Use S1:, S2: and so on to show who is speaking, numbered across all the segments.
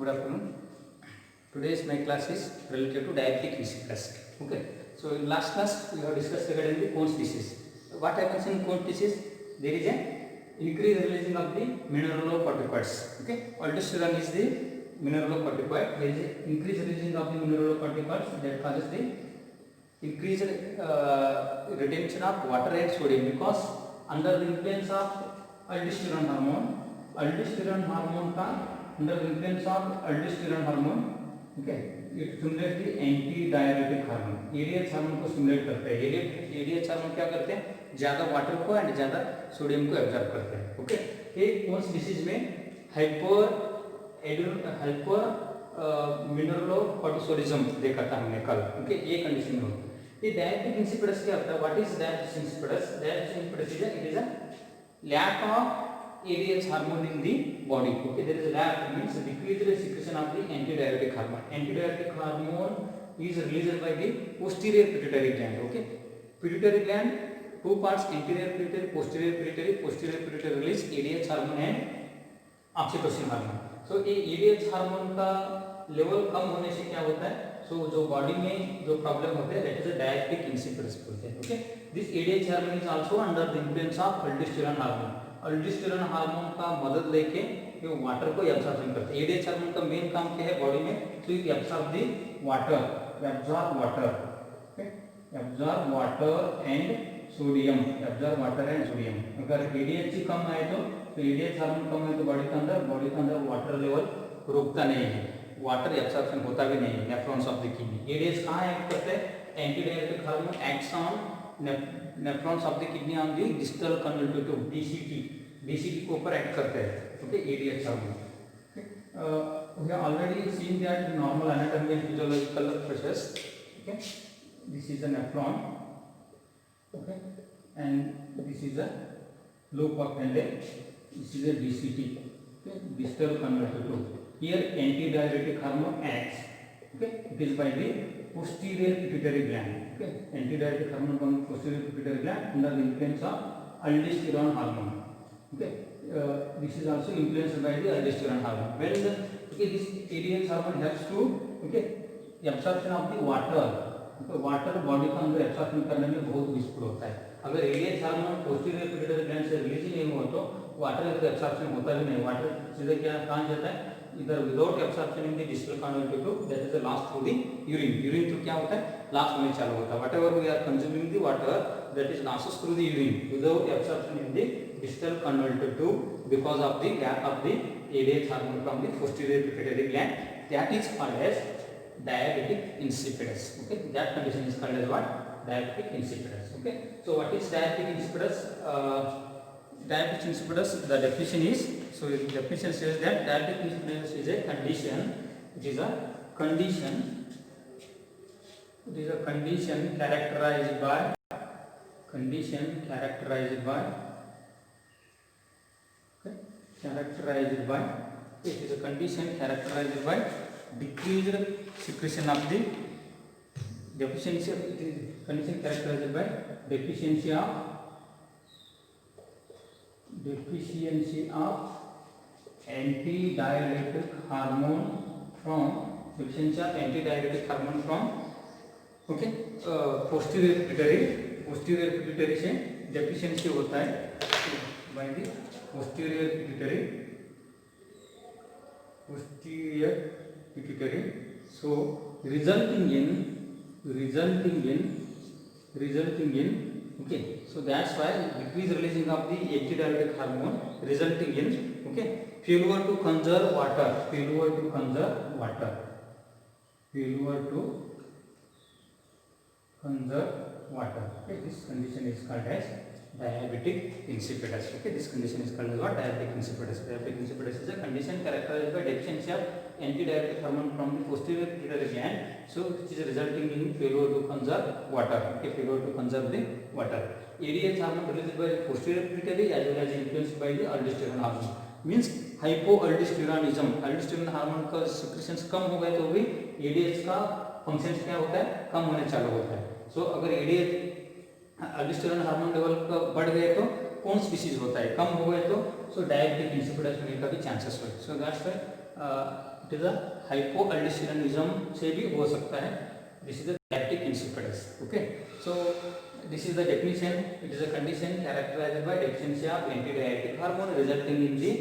S1: Good afternoon. Today's my class is related to diabetic insipidus. Okay. So in last class we have discussed regarding the Crohn's disease. What happens in Crohn's disease? There is a increased releasing of the mineralocorticoids. Okay. Aldosterone is the mineralocorticoid. There is a increased releasing of the mineralocorticoids that causes the increased retention of water and sodium, because under the influence of aldosterone hormone का under the influence of aldosterone hormone, okay, it stimulates the anti-diuretic hormone. ADH hormone को stimulate करते हैं. ADH hormone क्या करते हैं? ज़्यादा water को and ज़्यादा सोडियम को एब्जॉर्ब करते हैं. ओके. ये Crohn's डिसीज में हाइपर मिनरलोकॉर्टिसोलिज्म देखा था हमने कल. ओके. ये कंडीशन में होता है. ये डायबिटिक इंसिपिडस क्या होता है? What is diabetic insipidus? Diabetic insipidus is a lack of ADH hormone in the body. Okay, there is a lack, means decreased secretion of the antidiuretic hormone. Antidiuretic hormone is released by the posterior pituitary gland. Okay, pituitary gland, two parts, anterior pituitary, posterior pituitary. Posterior pituitary release ADH hormone and oxytocin hormone. So ये ADH hormone का level कम होने से क्या होता है? So जो body में जो प्रॉब्लम होते हैं, that is a diabetic insipidus बोलते हैं. Okay, this ADH hormone is also under the influence of aldosterone hormone. aldosterone hormone का मदद लेके ये वाटर को एब्जॉर्प्शन करते हैं. ADH हार्मोन का मेन काम क्या है बॉडी में? तो absorb the water, absorb water and sodium, absorb water and sodium. अगर ADH कम आए तो ADH हार्मोन कम है तो बॉडी के अंदर वाटर लेवल रुकता नहीं है, वाटर एब्जॉर्प्शन होता भी नहीं है. Nephrons of the kidney. ADH कहाँ एक्ट करते हैं? Antidiuretic hormone acts on nephrons of the kidney on the distal convolutive tube, DCT के ऊपर एक्ट करते हैं. Okay. ADH hormone. We have already seen that in normal anatomy and physiological process. Okay, this is a nephron. Okay, and this is a loop of Henle. This is a DCT. Okay, distal convolutive tube. Here antidiuretic hormone acts. Okay, it is by the posterior pituitary gland. Okay, antidiuretic hormone from posterior pituitary gland under the influence of aldosterone hormone. Okay, this is also influenced by the aldosterone hormone. When this ADH hormone helps to absorption of the water. Water body के अंदर absorption करने में बहुत useful होता है. अगर ADH hormone posterior pituitary gland से release ही नहीं हुआ तो वाटर का एब्सॉर्प्शन होता भी नहीं. वाटर सीधे क्या कहाँ जाता है? इधर without absorption in the distal convolutive tube, that is the lost through the urine तो क्या होता है? लॉस्ट होने चालू होता है. Whatever we are consuming the water, that is losses through the urine without absorption in the distal convolutive tube because of the lack of the ADH hormone from the posterior pituitary gland. That is called as diabetic insipidus. Okay, that condition is called as what? Diabetic insipidus. Okay, so what is diabetic insipidus? Diabetic insipidus, the definition is, so the definition says that diabetic insipidus is a condition, it is a condition characterized by decreased secretion of the deficiency of antidiuretic hormone from okay posterior pituitary से deficiency होता है by the posterior pituitary, so resulting in okay, so that's why decreased releasing of the antidiuretic hormone resulting in failure to conserve water. Okay, this condition is called as diabetic insipidus. Okay, this condition is called as what? Diabetic insipidus. Diabetic insipidus is a condition characterized by deficiency of antidiuretic hormone from the posterior pituitary gland, so which is resulting in failure to conserve water. Okay, failure to conserve the water. ADH hormone released by the posterior pituitary as well as influenced by the aldosterone hormone, means hypoaldosteronism. aldosterone hormone का secretions कम हो गए तो भी ADH का function क्या होता है? कम होने चालू होता है. सो अगर ADH aldosterone हार्मोन लेवल का बढ़ गए तो Crohn's डिसीज होता है, कम हो गए तो डायबिटिक इंसिपिडस होने का भी चांसेस होते हैं. So that's why it is a hypoaldosteronism से भी हो सकता है. This is the diabetic insipidus. Okay, so this is the definition. It is a condition characterized by deficiency of antidiuretic hormone resulting in the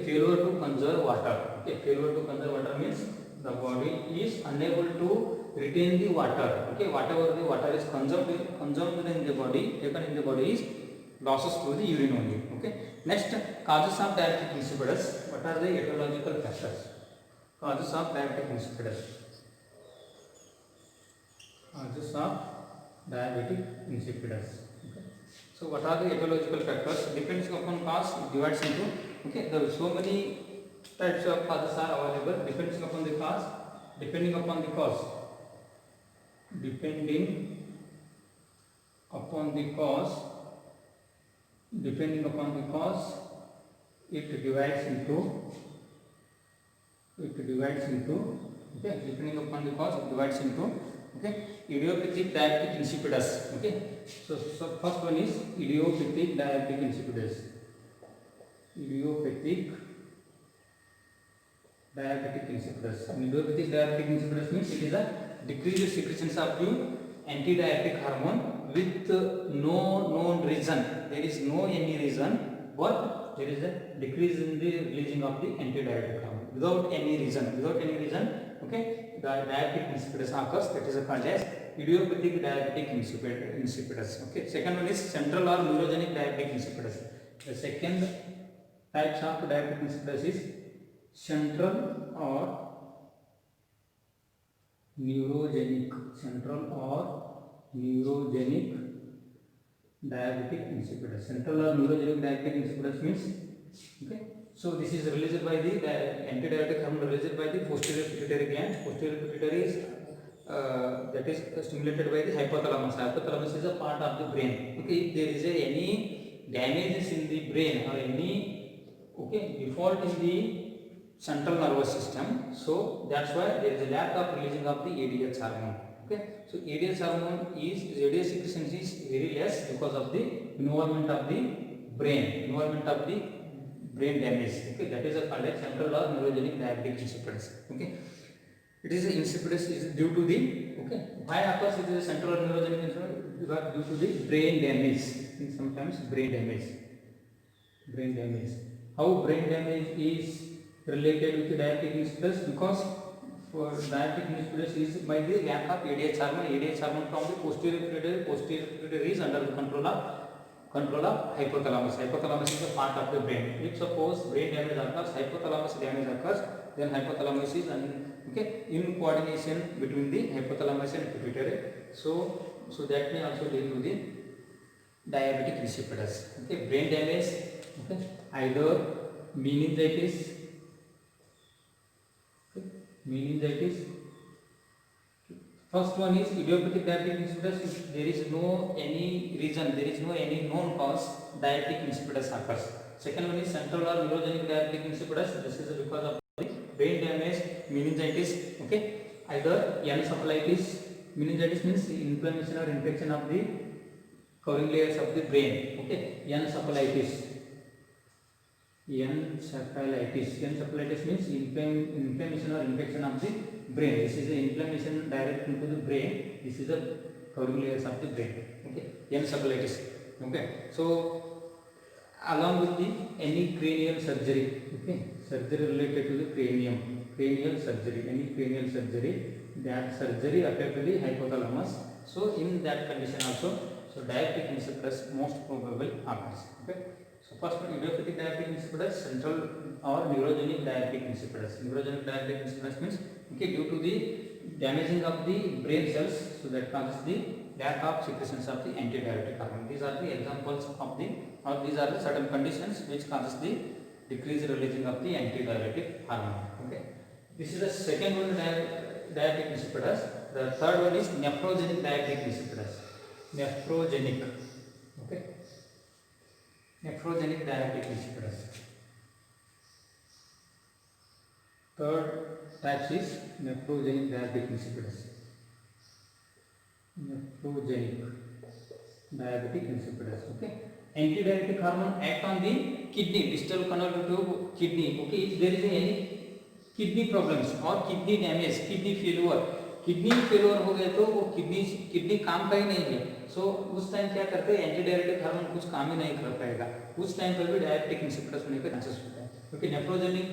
S1: failure to conserve water. Okay, failure to conserve water means the body is unable to retain the water. Okay, whatever the water is consumed in the body, taken in the body is losses through the urine only. Okay, next, causes of diabetic insipidus. What are the etiological factors? Causes of diabetic insipidus. Causes of diabetic insipidus. Okay, so what are the etiological factors? Depends upon cause, divides into, okay, there are so many types of causes are available. Depending upon the cause, depending upon the cause, depending upon the cause, depending upon the cause, it divides into, okay, depending upon the cause, it divides into, okay, idiopathic diabetic insipidus. Okay, so first one is idiopathic diabetic insipidus. Idiopathic diabetic insipidus. Idiopathic diabetic insipidus means it is a decreased secretions of the antidiuretic hormone with no known reason. There is no any reason, but there is a decrease in the releasing of the antidiuretic hormone without any reason. Okay, the diabetic insipidus occurs. That is called as idiopathic diabetic insipidus. Okay, second one is central or neurogenic diabetic insipidus. The second types of diabetic insipidus is central or neurogenic. Central or neurogenic diabetic insipidus. Central or neurogenic diabetic insipidus means, okay, so this is released by the antidiuretic hormone released by the posterior pituitary gland. Posterior pituitary is that is stimulated by the hypothalamus. Hypothalamus is a part of the brain. Okay, if there is any damages in the brain or any, okay, default in the central nervous system, so that's why there is a lack of releasing of the ADH hormone. Okay, so ADH hormone is ADH secretion is very less because of the involvement of the brain damage. Okay, that is called as central or neurogenic diabetic insipidus. Okay, it is insipidus is due to the, okay, why occurs it is a central or neurogenic insipidus? Because due to the brain damage. Sometimes brain damage. How brain damage is related with the diabetic insipidus? Because for diabetic insipidus is by the lack of ADH hormone. ADH hormone from the posterior pituitary is under the control of hypothalamus. Hypothalamus is a part of the brain. If suppose brain damage occurs, hypothalamus damage occurs, then hypothalamus is in coordination between the hypothalamus and pituitary. So that may also lead to the diabetic insipidus. Okay, brain damage, okay, either meningitis. First one is idiopathic diabetic insipidus. If there is no any reason, there is no any known cause, diabetic insipidus occurs. Second one is central or neurogenic diabetic insipidus. This is because of the brain damage, meningitis. Okay, either encephalitis. Meningitis means inflammation or infection of the covering layers of the brain. Okay, encephalitis means inflammation or infection of the brain. This is the inflammation direct into the brain. This is the covering layers of the brain. Okay, encephalitis. Okay, so along with the any cranial surgery, okay, surgery related to the cranial surgery, any cranial surgery, that surgery affect the hypothalamus. So in that condition also, so diabetic insipidus most probable occurs. Okay, so first one, idiopathic diabetic insipidus, central or neurogenic diabetic insipidus. Neurogenic diabetic insipidus means, okay, due to the damaging of the brain cells, so that causes the lack of secretions of the antidiuretic hormone. These are the examples of the, or these are the certain conditions which causes the decreased releasing of the antidiuretic hormone. Okay, this is the second one, diabetic insipidus. The third one is nephrogenic diabetic insipidus. Nephrogenic. Okay, nephrogenic diabetic insipidus. Third type is nephrogenic diabetic insipidus. Nephrogenic diabetic insipidus. Okay, antidiuretic hormone act on the kidney, distal convoluted tube kidney. Okay, if there is any kidney problems और kidney damage, kidney failure हो गए तो वो kidney काम का ही नहीं है। सो उस टाइम क्या करते हैं, एंटी डायबिटिक हार्मोन कुछ काम ही नहीं कर पाएगा, उस टाइम पर भी डायबिटिक इंसिपिडस होने का चांसेस होता है। क्योंकि nephrogenic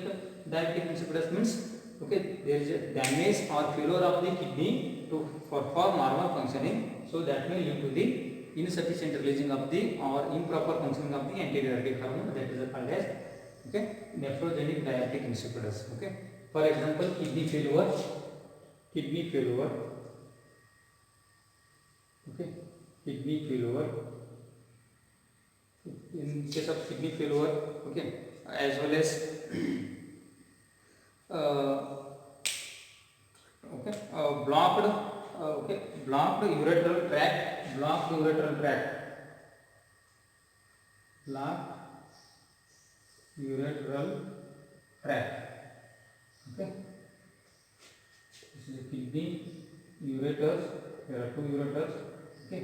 S1: diabetic insipidus means okay there is a damage or failure of the kidney to for normal functioning, so that may lead to the insufficient releasing of the or improper functioning of the antidiuretic hormone, that is called as okay nephrogenic diabetic insipidus. Okay, for example kidney failure, okay, kidney failure, in case of kidney failure, okay, as well as blocked ureteral tract, blocked ureteral tract, okay, this is a kidney, ureters, there are two ureters, okay,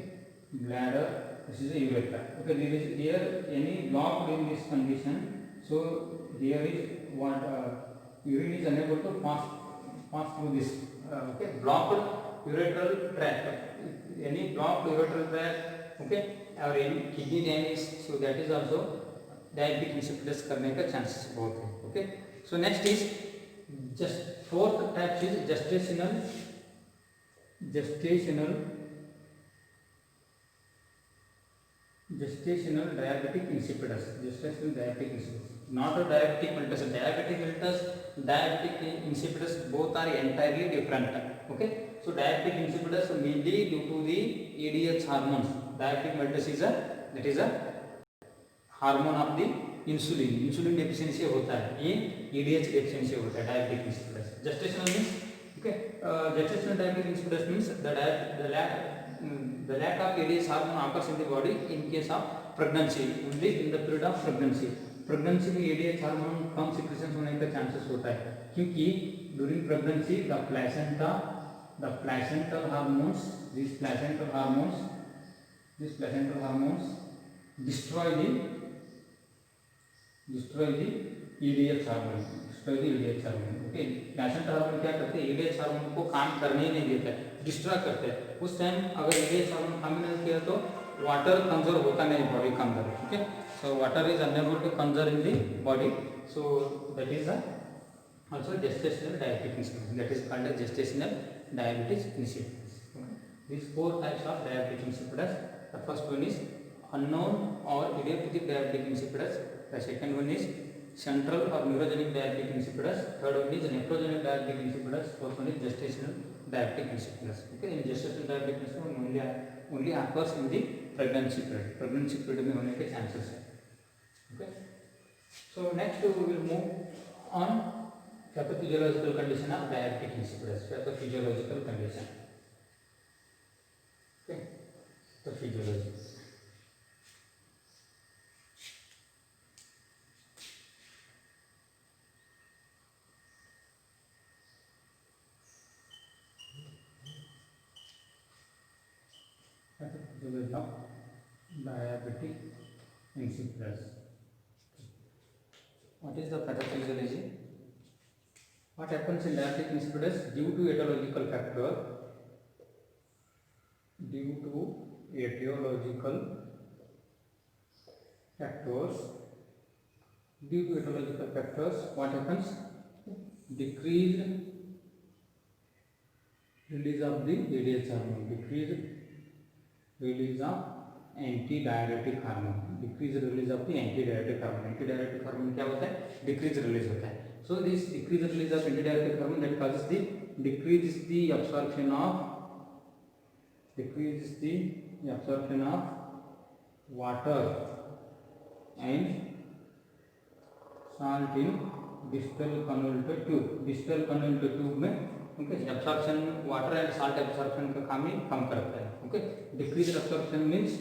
S1: bladder, this is a urethra. Okay, there is here any blocked in this condition, so here is what urine is unable to pass through this okay blocked ureteral tract, any blocked ureteral tract, okay, or any kidney damage, so that is also diabetic insipidus करने का chances बहुत है. Okay, so next is just fourth type is gestational diabetic insipidus, not a diabetic mellitus. Diabetic mellitus, diabetic insipidus, both are entirely different. Okay, so diabetic insipidus mainly due to the ADH hormones. Diabetic mellitus is a hormone of the insulin deficiency होता है, ये ADH deficiency होता है diabetic insipidus. Gestational means okay, gestational diabetic insipidus means the lack of ADH hormone occurs in the body in case of pregnancy, only in the period of pregnancy. Pregnancy में ADH hormone कम secretion होने का chances होता है, क्योंकि during pregnancy the placental hormones destroy the ADH hormone, okay. Placental hormone क्या करते हैं, ADH hormone को काम करने ही नहीं देता है, डिस्ट्रॉय करते हैं. उस टाइम अगर ADH हार्मोन काम नहीं किया तो वाटर कंजर्व होता नहीं बॉडी के अंदर. Okay, so water is unable to conserve in the body, so that is also gestational diabetic insipidus, that is called as gestational diabetes insipidus. These four types of diabetic insipidus. The first one is unknown or idiopathic diabetic insipidus, the second one is central or neurogenic diabetic insipidus, third one is nephrogenic diabetic insipidus, fourth one is gestational diabetic insipidus. Okay, in gestational diabetic insipidus only occurs in the pregnancy period में होने के chances है. Okay, so next we will move on pathophysiological condition of diabetic insipidus. Pathophysiological condition. Okay, pathophysiology. Pathophysiology of diabetic insipidus. What is the pathophysiology? What happens in diabetic insipidus due to etiological factors? Due to etiological factors, what happens? Decreased release of the ADH hormone, decreased release of antidiuretic hormone, decrease release of the antidiuretic hormone. Antidiuretic hormone क्या होता है, decrease release होता है. So this decrease release of antidiuretic hormone that causes the decreases the absorption of water and salt in distal convoluted tube में okay absorption water and salt absorption का काम ही कम करता है. Okay, decrease absorption means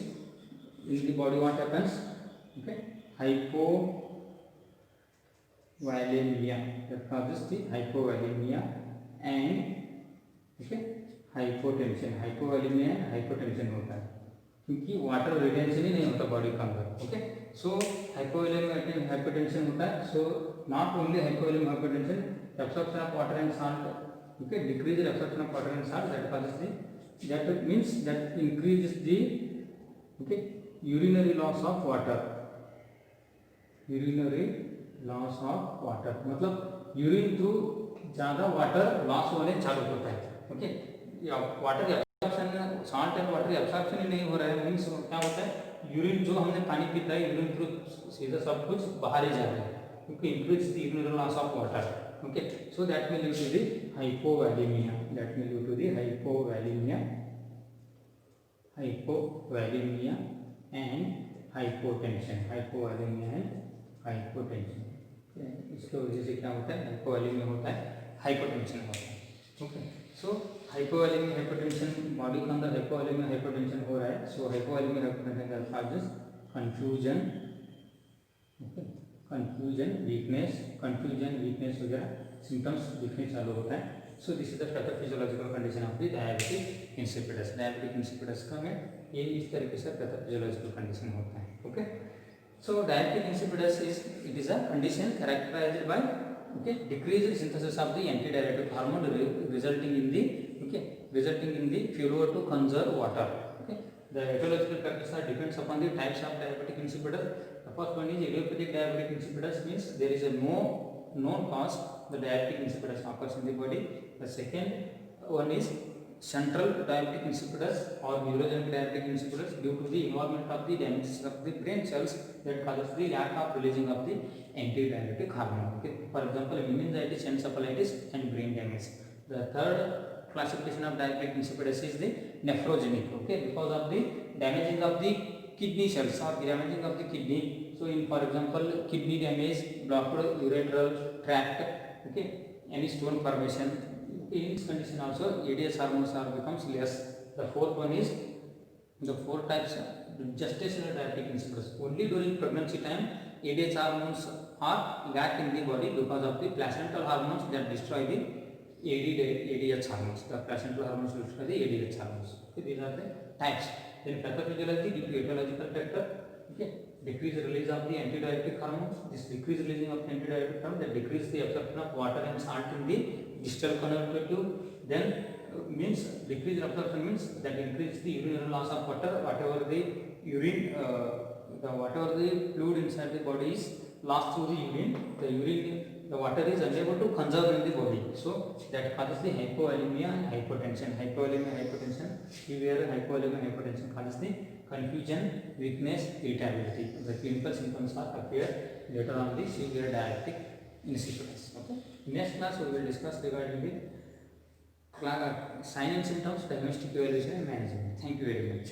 S1: in the body what happens, okay, hypovolemia, that causes the hypovolemia and okay hypotension. hypovolemia and hypotension होता है क्योंकि water retention ही नहीं होता बॉडी के अंदर. ओके, सो हाइपोवोलेमिक हाइपरटेंशन होता है. So not only hypovolemic hypertension, absorption of water and salt, okay, decrease the absorption of water and salt, that causes the, that means that increases the, okay, urinary loss of water, urinary loss of water, मतलब urine through ज़्यादा water loss होने चालू होता है. Okay, water absorption, salt and water absorption ही नहीं हो रहा है, मीन्स क्या होता है, यूरिन जो हमने पानी पीता है यूरिन थ्रू सीधा सब कुछ बाहर ही जा रहा है, क्योंकि increase the urinary loss of water. Okay, so that will lead to the hypovolemia. That will lead to the hypovolemia and hypotension. Hypovolemia and hypotension. इसके वजह से क्या होता है, hypovolemia होता है, hypotension होता है. Okay, so hypovolemia hypotension, body के अंदर hypovolemia hypotension हो रहा है. So hypovolemia hypotension causes confusion. Okay, confusion, weakness वगैरह सिम्टम्स दिखने चालू होता है. So this is the pathophysiological condition of the diabetic insipidus. Diabetic insipidus का में ये इस तरीके से पैथोफिजियोलॉजिकल कंडीशन होता है. Okay, so diabetic insipidus it is a condition characterised by, okay, decrease synthesis of the anti diuretic hormone resulting in the failure to conserve water. Okay, the etiological characteristics depends upon the types of diabetic insipidus. The first one is idiopathic diabetic insipidus, means there is a no known cause the diabetic insipidus occurs in the body. The second one is central diabetic insipidus or neurogenic diabetic insipidus due to the involvement of the damage of the brain cells that causes the lack of releasing of the anti-diabetic hormone. Okay, for example, meningitis, encephalitis and brain damage. The third classification of diabetic insipidus is the nephrogenic. Okay, because of the damaging of the kidney cells or damaging of the kidney. So in, for example, kidney damage, blocked uretral tract, okay, any stone formation. In this condition also ADH hormones are becomes less. The fourth one is, the four types gestational diabetic insipidus. Only during pregnancy time ADH hormones are lack in the body because of the placental hormones that destroy the ADH hormones. The placental hormones destroy the ADH hormones. Okay, these are the types. Then pathophysiology due to etiological factor. Okay, decrease release of the antidiuretic hormones. This decrease releasing of antidiuretic hormones that decrease the absorption of water and salt in the distal convoluted tube. Then means decrease absorption means that increase the urinary loss of water. Whatever the urine, whatever the fluid inside the body is lost through the urine, the water is unable to conserve in the body. So that causes the hypovolemia and hypotension. Hypovolemia, hypotension. Severe hypovolemia, hypotension causes the confusion, weakness, irritability. The clinical symptoms are appear later on the severe diabetic insipidus. Okay. Next class we will discuss regarding the sign and symptoms, diagnostic evaluation and management. Thank you very much.